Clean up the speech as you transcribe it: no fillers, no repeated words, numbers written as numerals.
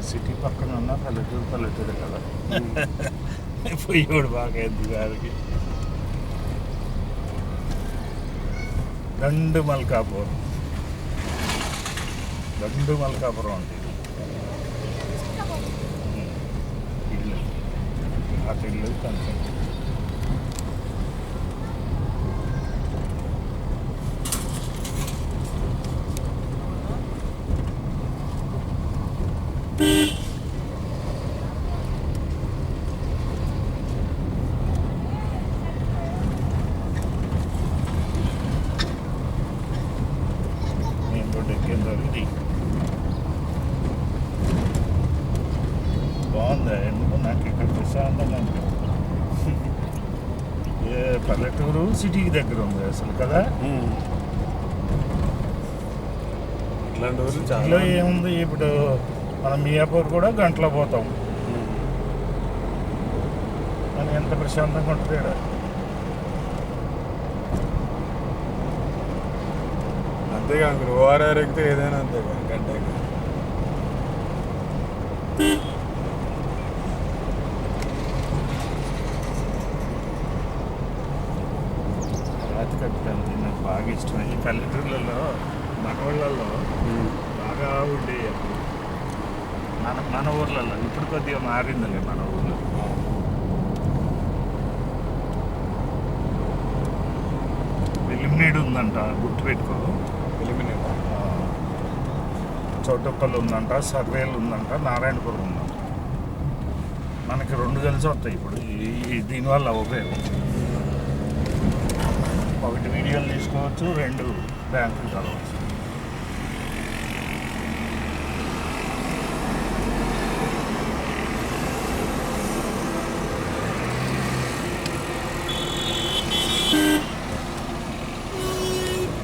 City పక్కన ఉన్న పల్లెటూరు కదా పోయేవాడు బాగా ఎందుకు గారికి గండు మల్కాపురం అంటే ఇల్లు అటు ఇల్లు కొంచెం ఇది బాగుంది. ఎందుకు నాకు ఇక్కడ ప్రశాంతంగా అనిపిస్తుంది. పల్లెటూరు సిటీకి దగ్గర ఉంది అసలు కదా. ఇట్లాంటి ఊరు చాలా ఏముంది. ఇప్పుడు మనం మియాపూర్ కూడా గంటలో పోతాం కానీ ఎంత ప్రశాంతంగా ఉంటుంది ఇక్కడ. అంతేగా ఓఆర్ఆర్ ఎక్కితే ఏదైనా అంతేగా గంట రాతి కట్టుకెళ్తే నాకు బాగా ఇష్టం. ఈ పల్లెటూర్లలో మనవాళ్ళలో బాగా ఉండేవి మన ఊర్లలో. ఇప్పుడు కొద్దిగా మారిందిలే మన ఊర్లో. ఎలిమినేట్ ఉందంట, గుర్తుపెట్టుకో. ఎలిమినేట్ చౌటప్పల్లి ఉందంట, సర్వేలు ఉందంట, నారాయణపురం ఉందంట. మనకి 2 కలిసి వస్తాయి ఇప్పుడు దీనివల్ల ఉపయోగం. ఒకటి వీడియోలు తీసుకోవచ్చు, 2 బ్యాంకులు కలవచ్చు.